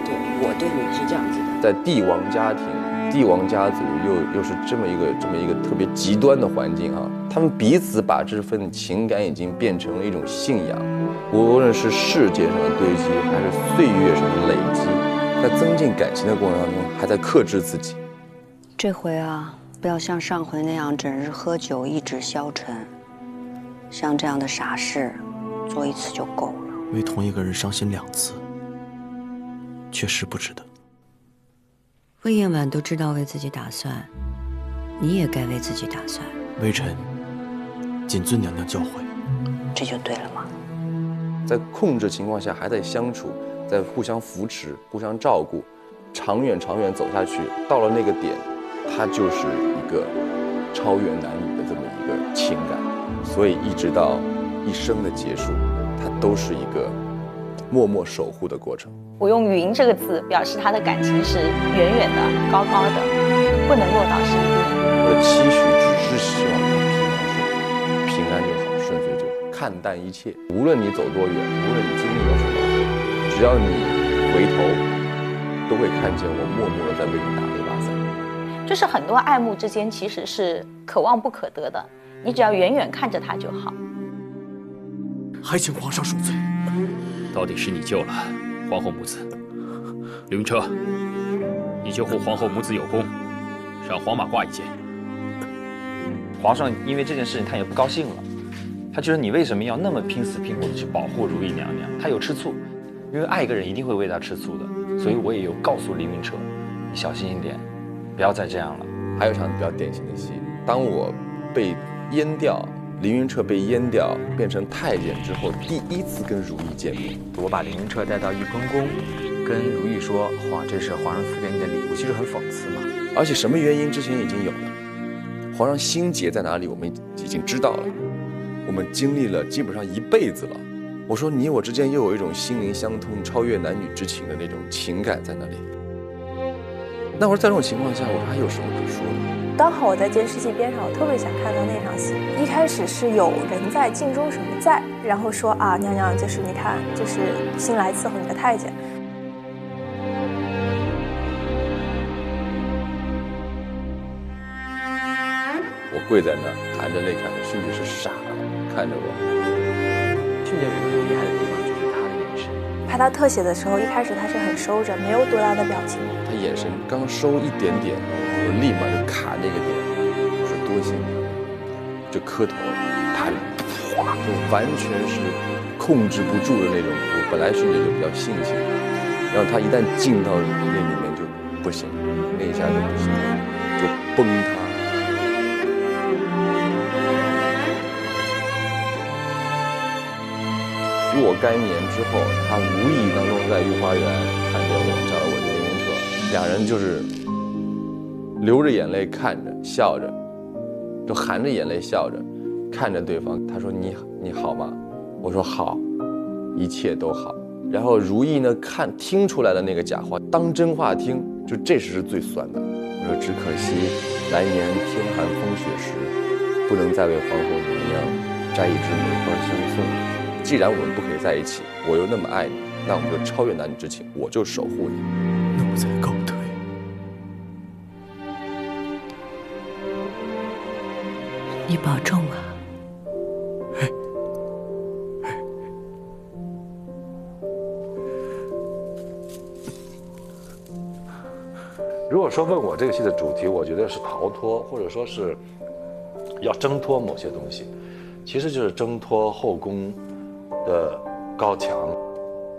对，我对你是这样子的。在帝王家庭、帝王家族又是这么一个特别极端的环境啊，他们彼此把这份情感已经变成了一种信仰，无论是世界上的堆积，还是岁月上的累积，在增进感情的过程当中，还在克制自己。这回啊，不要像上回那样整日喝酒一直消沉，像这样的傻事，做1次就够了。为同一个人伤心2次，确实不值得。魏延婉都知道为自己打算，你也该为自己打算。微臣谨遵娘娘教诲。这就对了嘛。在控制情况下还在相处，在互相扶持、互相照顾，长远走下去，到了那个点，它就是一个超越男女的这么一个情感，所以一直到一生的结束，它都是一个默默守护的过程。我用“云”这个字表示他的感情是远远的、高高的，不能落到身边。我的期许只是希望他平安就好，顺遂就好，看淡一切。无论你走多远，无论你经历了什么，只要你回头，都会看见我默默的在为你打那把伞。就是很多爱慕之间其实是可望不可得的，你只要远远看着他就好。还请皇上恕罪。到底是你救了皇后母子，刘云车，你救护皇后母子有功，让黄马褂一件。皇上因为这件事情他也不高兴了，他觉得你为什么要那么拼死拼活的去保护如意娘娘？他有吃醋，因为爱一个人一定会为他吃醋的，所以我也有告诉凌云彻，你小心一点，不要再这样了。还有一场比较典型的戏，当我被阉掉，凌云彻被阉掉变成太监之后，第一次跟如意见面，我把凌云彻带到玉坤宫，跟如意说：“哇，这是皇上赐给你的礼物。”其实很讽刺嘛。而且什么原因之前已经有了，皇上心结在哪里，我们已经知道了，我们经历了基本上一辈子了。我说你我之间又有一种心灵相通、超越男女之情的那种情感在那里。那我说在这种情况下，我说还有什么可说的？刚好我在监视器边上，我特别想看到那场戏。一开始是有人在，镜中什么在，然后说啊，娘娘就是你看，就是新来伺候你的太监。我跪在那儿，含着泪看着，甚至是傻了看着我。俊杰有一个很厉害的地方，就是他的眼神。拍他特写的时候，一开始他是很收着，没有多大的表情。他眼神刚收一点点，我立马就卡那个点，我说多谢你，就磕头，他哗就完全是控制不住的那种。我本来是也就比较性情，然后他一旦进到那里面就不行，那一下就不行，就崩塌。若干年之后，他无意当中在御花园看见我，找了我的凌云彻，两人就是流着眼泪看着，笑着，就含着眼泪笑着，看着对方。他说：“你好吗？”我说：“好，一切都好。”然后如意呢，听出来的那个假话，当真话听，就这是最酸的。我说：“只可惜来年天寒风雪时，不能再为皇后娘娘摘一枝梅花相送。既然我们不可以在一起，我又那么爱你，那我们就超越男女之情，我就守护你。”奴才告退。你保重啊。如果说问我这个戏的主题，我觉得是逃脱，或者说是要挣脱某些东西，其实就是挣脱后宫的高墙，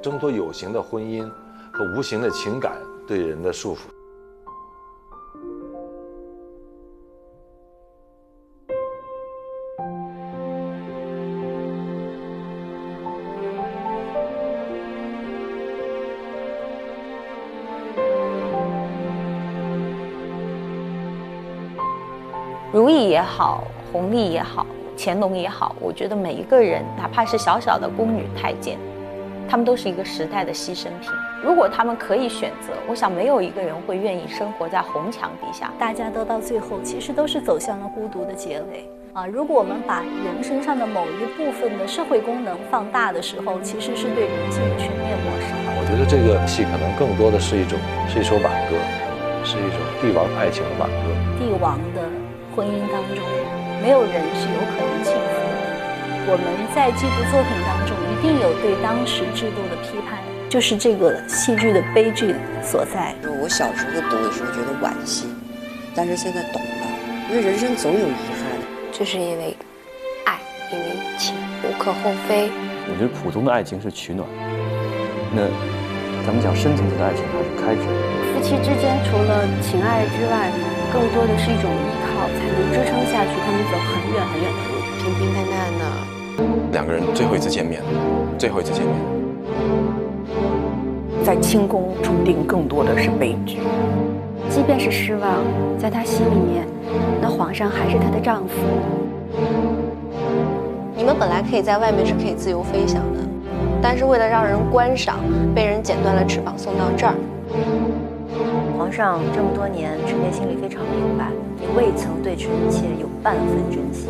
挣脱有形的婚姻和无形的情感对人的束缚。如意也好，弘历也好，乾隆也好，我觉得每一个人，哪怕是小小的宫女太监，他们都是一个时代的牺牲品。如果他们可以选择，我想没有一个人会愿意生活在红墙底下。大家都到最后，其实都是走向了孤独的结尾啊！如果我们把人身上的某一部分的社会功能放大的时候，其实是对人性的全面抹杀。我觉得这个戏可能更多的是一首挽歌，是一种帝王爱情的挽歌。帝王的婚姻当中，没有人是有可能幸福的。我们在这部作品当中，一定有对当时制度的批判，就是这个戏剧的悲剧所在。我小时候读的时候觉得惋惜，但是现在懂了，因为人生总有遗憾，就是因为爱，因为情，无可厚非。我觉得普通的爱情是取暖，那咱们讲深层次的爱情，它是开triển。夫妻之间除了情爱之外，更多的是一种依靠，才能支撑下去他们走很远很远的路。平平淡淡的，两个人最后一次见面，在在清宫注定更多的是悲剧。即便是失望，在她心里面，那皇上还是她的丈夫。你们本来可以在外面是可以自由飞翔的，但是为了让人观赏，被人剪断了翅膀送到这儿。皇上这么多年，臣妾心里非常明白，你未曾对臣妾有半分珍惜。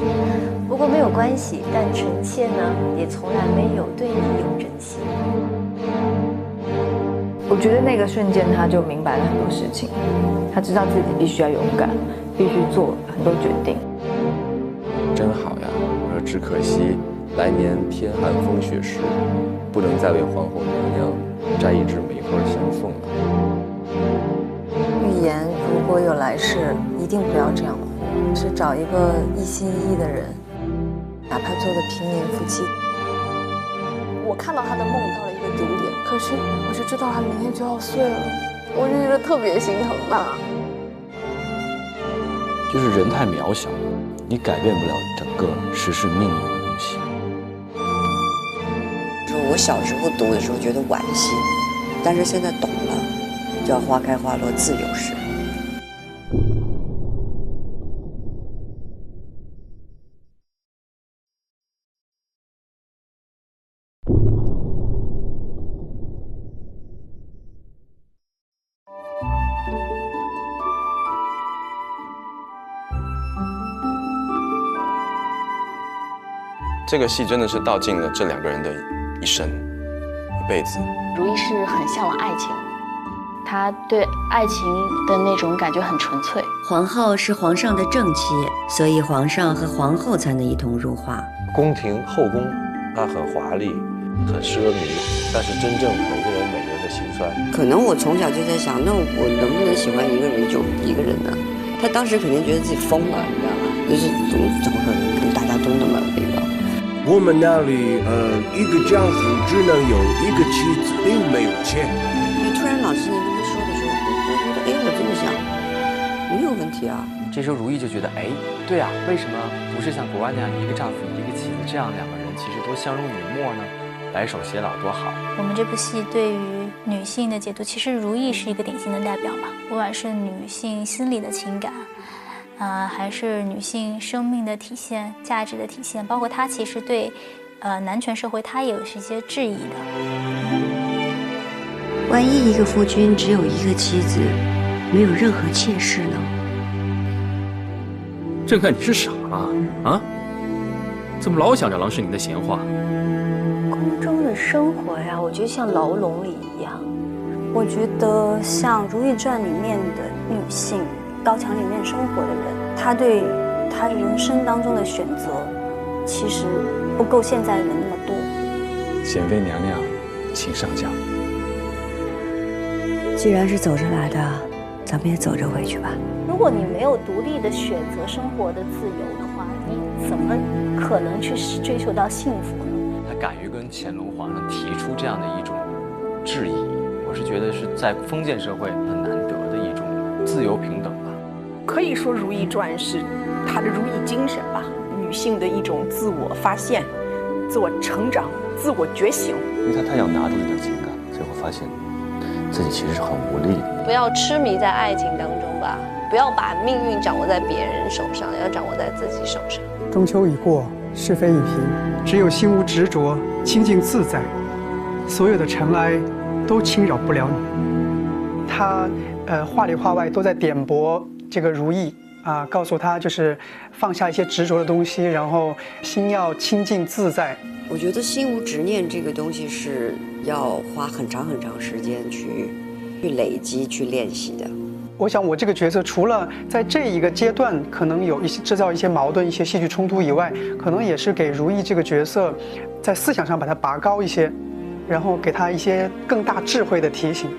不过没有关系，但臣妾呢，也从来没有对你有珍惜。我觉得那个瞬间，他就明白了很多事情，他知道自己必须要勇敢，必须做很多决定。真好呀！我说只可惜来年天寒风雪时，不能再为皇后娘娘摘一枝梅花相送了。预言如果有来世，一定不要这样活，是找一个一心一意的人，哪怕做个平民夫妻。我看到他的梦到了一个顶点，可是我就知道他明天就要碎了，我就觉得特别心疼他。就是人太渺小，你改变不了整个时事命运的东西。我小时候读的时候觉得惋惜，但是现在懂了，叫花开花落自有时。这个戏真的是道尽了这两个人的一生，一辈子。如懿是很向往爱情，她对爱情的那种感觉很纯粹。皇后是皇上的正妻，所以皇上和皇后才能一同入画。宫廷后宫，它很华丽，很奢靡，但是真正每个人的辛酸。可能我从小就在想，那我能不能喜欢一个人就一个人呢？他当时肯定觉得自己疯了，你知道吗？就是怎么可能大家都那么那个。我们那里一个丈夫只能有一个妻子，并没有钱。突然老师你跟他说的时候，我就觉得，哎，我这么想没有问题啊。这时候如懿就觉得，哎，对啊，为什么不是像国外那样一个丈夫一个妻子，这样两个人其实多相濡以沫呢？白首偕老多好。我们这部戏对于女性的解读，其实如懿是一个典型的代表吧，不管是女性心理的情感。还是女性生命的体现、价值的体现，包括她其实对，男权社会她也有一些质疑的。万一一个夫君只有一个妻子，没有任何妾室呢？朕看你是傻了啊！怎么老想着郎世宁的闲话？宫中的生活呀，我觉得像牢笼里一样。我觉得像《如懿传》里面的女性。高墙里面生活的人，他对他人生当中的选择，其实不够现在人那么多。显妃娘娘，请上轿。既然是走着来的，咱们也走着回去吧。如果你没有独立的选择生活的自由的话，你怎么可能去追求到幸福呢？他敢于跟乾隆皇上提出这样的一种质疑，我是觉得是在封建社会很难得的一种自由平等。可以说《如懿传》是她的如懿精神吧，女性的一种自我发现、自我成长、自我觉醒。因为她要拿出这种情感，最后发现自己其实是很无力的。不要痴迷在爱情当中吧，不要把命运掌握在别人手上，要掌握在自己手上。中秋已过，是非已平，只有心无执着，清净自在，所有的尘埃都侵扰不了你。他话里话外都在点拨这个如懿啊，告诉她就是放下一些执着的东西，然后心要清净自在。我觉得心无执念这个东西是要花很长很长时间去累积、去练习的。我想我这个角色除了在这一个阶段可能有一些制造一些矛盾、一些戏剧冲突以外，可能也是给如懿这个角色在思想上把它拔高一些，然后给她一些更大智慧的提醒。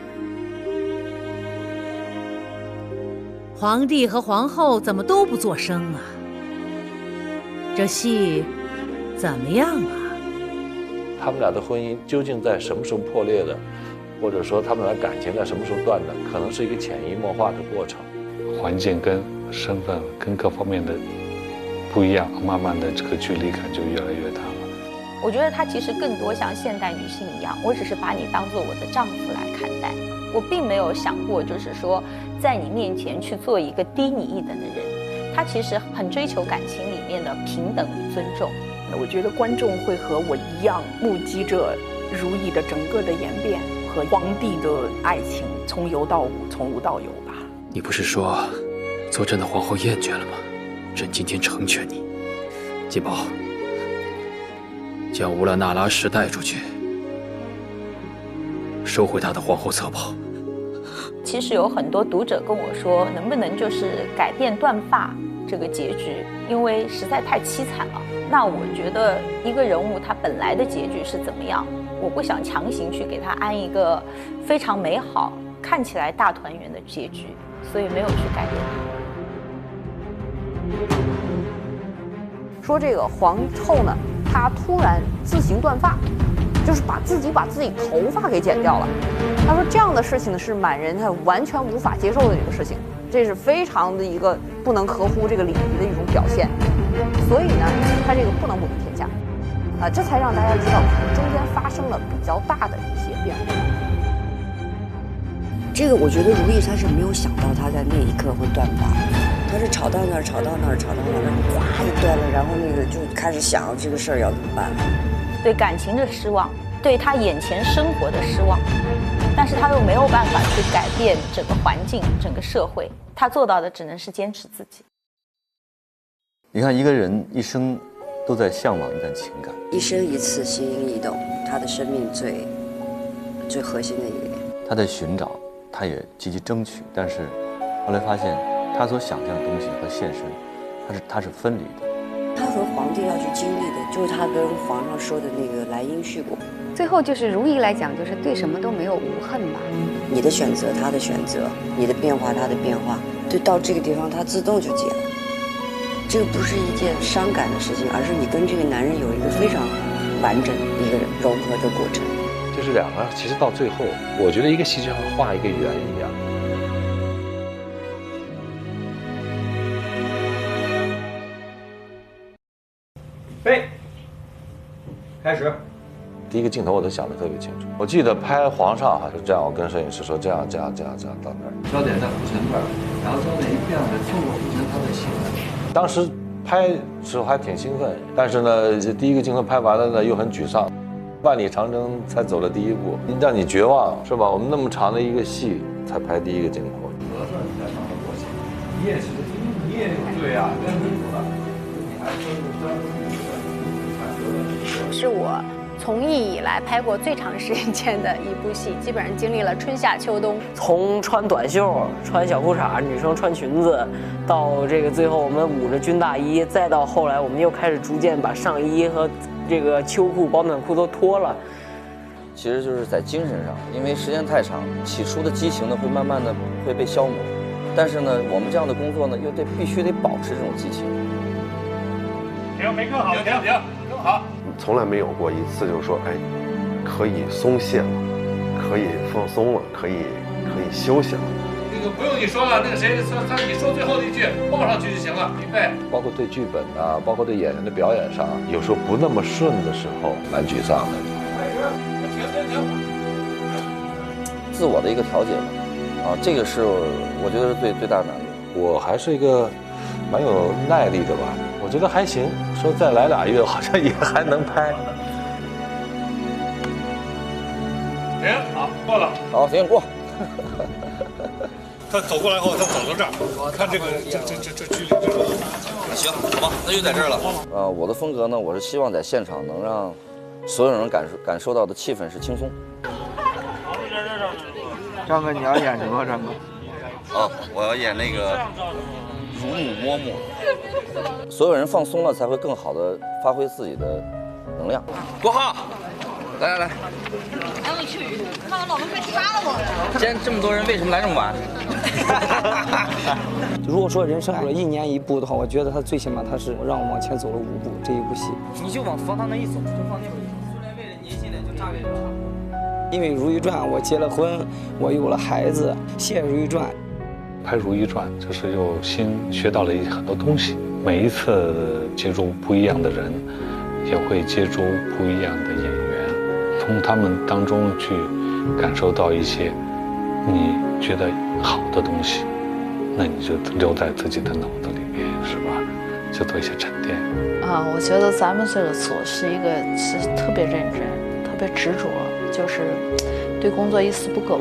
皇帝和皇后怎么都不作声啊？这戏怎么样啊？他们俩的婚姻究竟在什么时候破裂的，或者说他们俩感情在什么时候断的，可能是一个潜移默化的过程。环境跟身份跟各方面的不一样，慢慢的这个距离感就越来越大了。我觉得它其实更多像现代女性一样，我只是把你当做我的丈夫来看待，我并没有想过就是说在你面前去做一个低你一等的人。他其实很追求感情里面的平等与尊重。我觉得观众会和我一样目击着如懿的整个的演变和皇帝的爱情从有到无，从无到有吧。你不是说做朕的皇后厌倦了吗？朕今天成全你，金宝，将乌拉那拉氏带出去，收回她的皇后册宝。其实有很多读者跟我说，能不能就是改变断发这个结局，因为实在太凄惨了。那我觉得一个人物他本来的结局是怎么样，我不想强行去给他安一个非常美好、看起来大团圆的结局，所以没有去改变它。说这个皇后呢，她突然自行断发，就是把自己头发给剪掉了。他说这样的事情呢，是满人他完全无法接受的一个事情，这是非常的一个不能合乎这个礼仪的一种表现。所以呢，他这个不能母仪天下，这才让大家知道中间发生了比较大的一些变化。这个我觉得如懿她是没有想到她在那一刻会断发，她是吵到那儿，哗就断了，然后那个就开始想这个事儿要怎么办了。对感情的失望，对他眼前生活的失望，但是他又没有办法去改变整个环境、整个社会，他做到的只能是坚持自己。你看，一个人一生都在向往一段情感，一生一次，心因一动，他的生命最核心的一个点。他在寻找，他也积极争取，但是后来发现，他所想象的东西和现实，他是分离的。他和皇帝要去经历的，就是他跟皇上说的那个来因续果。最后就是如懿来讲，就是对什么都没有无恨吧。你的选择，他的选择；你的变化，他的变化。对，到这个地方，他自动就结了。这个不是一件伤感的事情，而是你跟这个男人有一个非常完整一个融合的过程。就是两个，其实到最后，我觉得一个戏就像画一个圆一样。备，开始。第一个镜头我都想得特别清楚。我记得拍皇上哈是这样，我跟摄影师说这样到那儿，焦点在虎臣这儿，然后焦点一变了，通过虎臣他的行为。当时拍时候还挺兴奋，但是呢，第一个镜头拍完了呢又很沮丧。万里长征才走了第一步，让你绝望是吧？我们那么长的一个戏才拍第一个镜头。合算你在上面过去，你也是，你也有罪啊，跟你有了，你还说是我从艺以来拍过最长时间的一部戏，基本上经历了春夏秋冬。从穿短袖、穿小裤衩，女生穿裙子，到这个最后我们捂着军大衣，再到后来我们又开始逐渐把上衣和这个秋裤、保暖裤都脱了。其实就是在精神上，因为时间太长，起初的激情呢会慢慢的会被消磨，但是呢，我们这样的工作呢又必须得保持这种激情。停，没更好，停，更好。从来没有过一次就是说，哎，可以松懈了，可以放松了，可以休息了。那个不用你说了，那个谁，你说最后一句报上去就行了，预备。包括对剧本啊，包括对演员的表演上，有时候不那么顺的时候，蛮沮丧的。停。自我的一个调节吧，这个是我觉得是最大的难度。我还是一个蛮有耐力的吧，我觉得还行。说再来2月，好像也还能拍。停，好，过了。好，行，过。他走过来后，他走到这儿，看这个这距离，行，好吧，那就在这儿了。我的风格呢，我是希望在现场能让所有人感受到的气氛是轻松。张哥，你要演什么？张哥？我要演那个乳母嬷嬷。所有人放松了，才会更好的发挥自己的能量。国浩，来。哎我去，看我老婆快杀了我！今天这么多人，为什么来这么晚？如果说人生有了1年1部的话，我觉得他最起码他是让我往前走了5步。这一部戏，你就往房堂那一走，就往那边一走。苏联为了年轻人就炸给人了。因为《如懿传》，我结了婚，我有了孩子，谢《如懿传》。拍《如懿传》就是又新学到了很多东西，每一次接触不一样的人，也会接触不一样的演员，从他们当中去感受到一些你觉得好的东西，那你就留在自己的脑子里面，是吧？就做一些沉淀。我觉得咱们这个组是特别认真、特别执着，就是对工作一丝不苟。